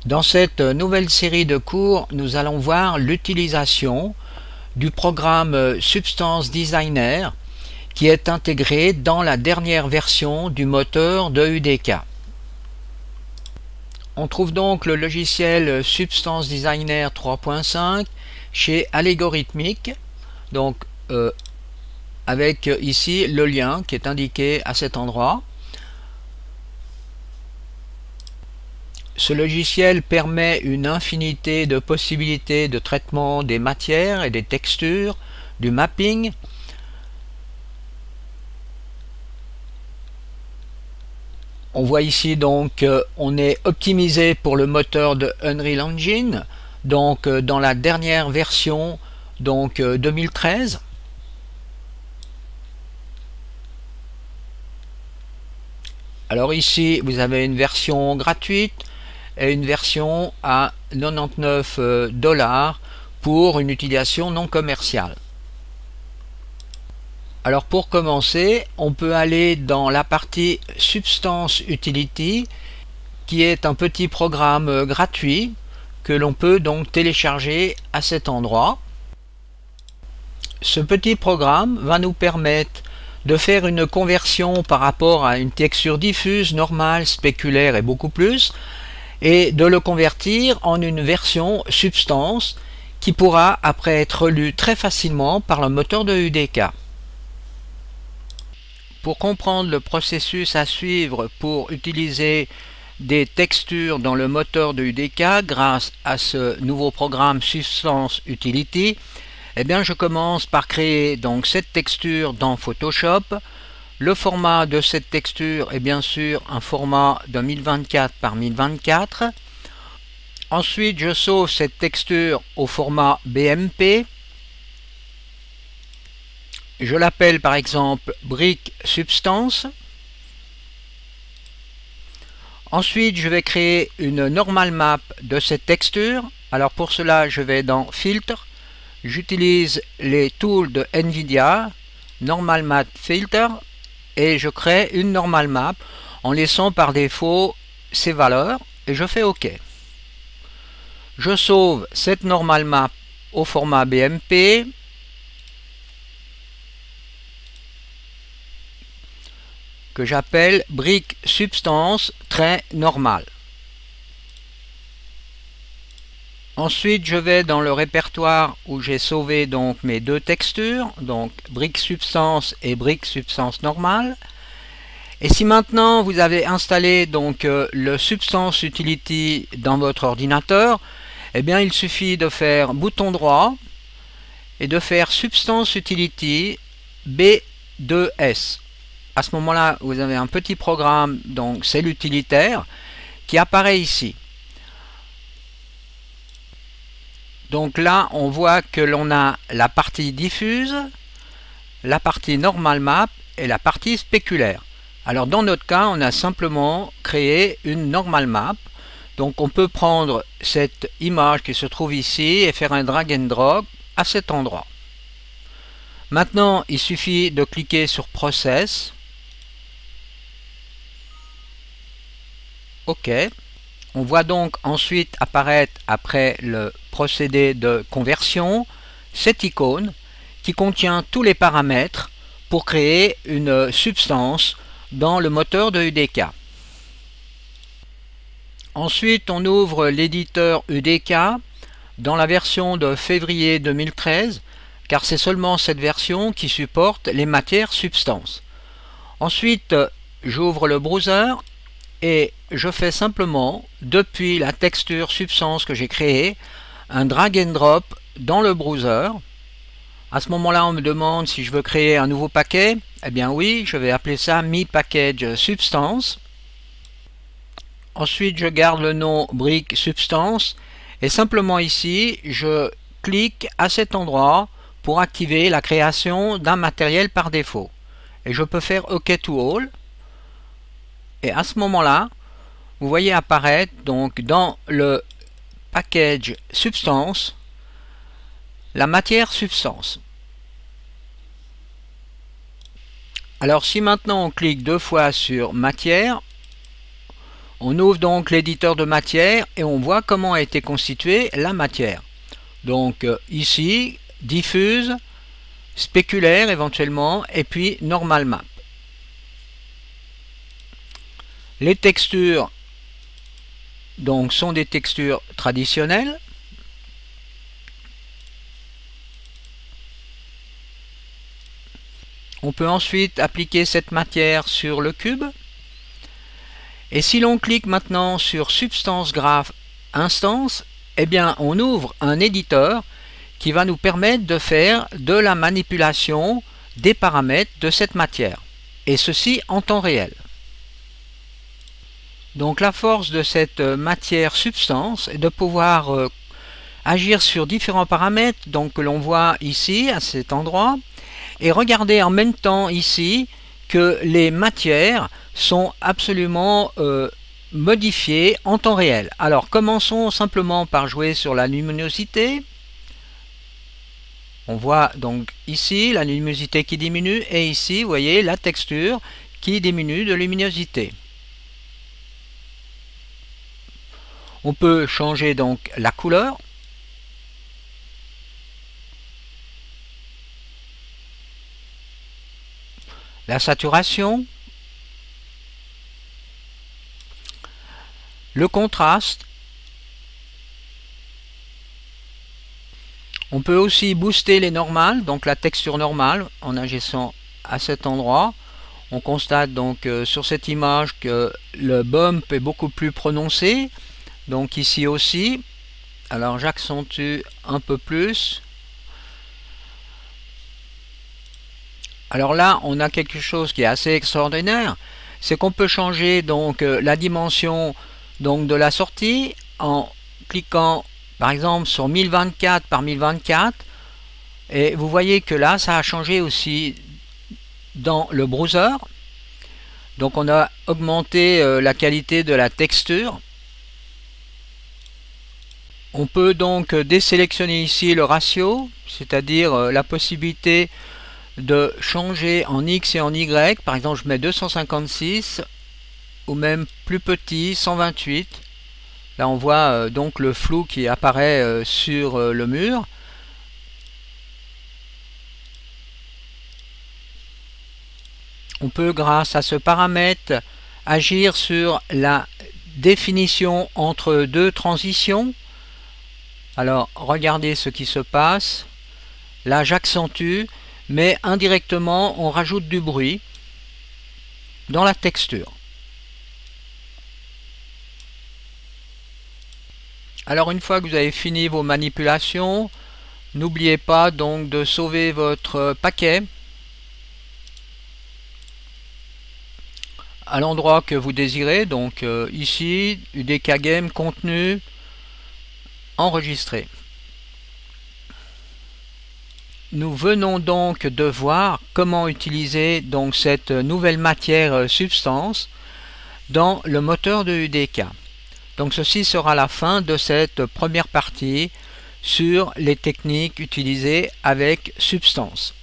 Dans cette nouvelle série de cours, nous allons voir l'utilisation du programme Substance Designer qui est intégré dans la dernière version du moteur de UDK. On trouve donc le logiciel Substance Designer 3.5 chez Allegorithmic, donc avec ici le lien qui est indiqué à cet endroit. Ce logiciel permet une infinité de possibilités de traitement des matières et des textures, du mapping. On voit ici donc on est optimisé pour le moteur de Unreal Engine, donc dans la dernière version, donc 2013. Alors ici vous avez une version gratuite et une version à 99 $ pour une utilisation non commerciale. Alors pour commencer, on peut aller dans la partie Substance Utility, qui est un petit programme gratuit que l'on peut donc télécharger à cet endroit. Ce petit programme va nous permettre de faire une conversion par rapport à une texture diffuse, normale, spéculaire et beaucoup plus, et de le convertir en une version Substance qui pourra après être lue très facilement par le moteur de UDK. Pour comprendre le processus à suivre pour utiliser des textures dans le moteur de UDK grâce à ce nouveau programme Substance Utility, eh bien je commence par créer donc cette texture dans Photoshop. Le format de cette texture est bien sûr un format de 1024 par 1024. Ensuite, je sauve cette texture au format BMP. Je l'appelle par exemple Brick Substance. Ensuite, je vais créer une normal map de cette texture. Alors pour cela, je vais dans Filtre. J'utilise les tools de NVIDIA, Normal Map Filter, et je crée une normal map en laissant par défaut ces valeurs et je fais OK. Je sauve cette normal map au format BMP. Que j'appelle Brick Substance trait normal. Ensuite, je vais dans le répertoire où j'ai sauvé donc mes deux textures, donc Brick Substance et Brick Substance normale. Et si maintenant vous avez installé donc le Substance Utility dans votre ordinateur, eh bien il suffit de faire bouton droit et de faire Substance Utility B2S. À ce moment-là, vous avez un petit programme, donc c'est l'utilitaire, qui apparaît ici. Donc là, on voit que l'on a la partie diffuse, la partie normal map et la partie spéculaire. Alors dans notre cas, on a simplement créé une normal map. Donc on peut prendre cette image qui se trouve ici et faire un drag and drop à cet endroit. Maintenant, il suffit de cliquer sur Process. OK. On voit donc ensuite apparaître, après le procédé de conversion, cette icône qui contient tous les paramètres pour créer une substance dans le moteur de UDK. Ensuite, on ouvre l'éditeur UDK dans la version de février 2013, car c'est seulement cette version qui supporte les matières substances. Ensuite, j'ouvre le browser et je fais simplement, depuis la texture substance que j'ai créée, un drag and drop dans le browser. À ce moment-là, on me demande si je veux créer un nouveau paquet. Eh bien oui, je vais appeler ça Mi Package Substance. Ensuite, je garde le nom Brick Substance et simplement ici, je clique à cet endroit pour activer la création d'un matériel par défaut. Et je peux faire OK to All. Et à ce moment-là, vous voyez apparaître donc dans le package substance la matière substance. Alors si maintenant on clique deux fois sur matière, On ouvre donc l'éditeur de matière et on voit comment a été constituée la matière. Donc ici, diffuse, spéculaire éventuellement, et puis normal map. Les textures donc sont des textures traditionnelles. On peut ensuite appliquer cette matière sur le cube. Et si l'on clique maintenant sur Substance Graph Instance, eh bien on ouvre un éditeur qui va nous permettre de faire de la manipulation des paramètres de cette matière. Et ceci en temps réel. Donc la force de cette matière substance est de pouvoir agir sur différents paramètres donc que l'on voit ici à cet endroit et regarder en même temps ici que les matières sont absolument modifiées en temps réel. Alors commençons simplement par jouer sur la luminosité. On voit donc ici la luminosité qui diminue et ici vous voyez la texture qui diminue de luminosité. On peut changer donc la couleur. La saturation, le contraste. On peut aussi booster les normales, donc la texture normale en agissant à cet endroit. On constate donc sur cette image que le bump est beaucoup plus prononcé, donc ici aussi. Alors j'accentue un peu plus. Alors là, on a quelque chose qui est assez extraordinaire, c'est qu'on peut changer donc la dimension donc de la sortie en cliquant par exemple sur 1024 par 1024 et vous voyez que là ça a changé aussi dans le browser. Donc on a augmenté la qualité de la texture. On peut donc désélectionner ici le ratio, c'est-à-dire la possibilité de changer en X et en Y. Par exemple, je mets 256 ou même plus petit, 128. Là, on voit donc le flou qui apparaît sur le mur. On peut, grâce à ce paramètre, agir sur la définition entre deux transitions. Alors, regardez ce qui se passe. Là, j'accentue, mais indirectement, on rajoute du bruit dans la texture. Alors, une fois que vous avez fini vos manipulations, n'oubliez pas donc de sauver votre paquet à l'endroit que vous désirez. Donc ici, UDK Game, contenu, enregistré. Nous venons donc de voir comment utiliser donc cette nouvelle matière substance dans le moteur de UDK. Donc ceci sera la fin de cette première partie sur les techniques utilisées avec Substance.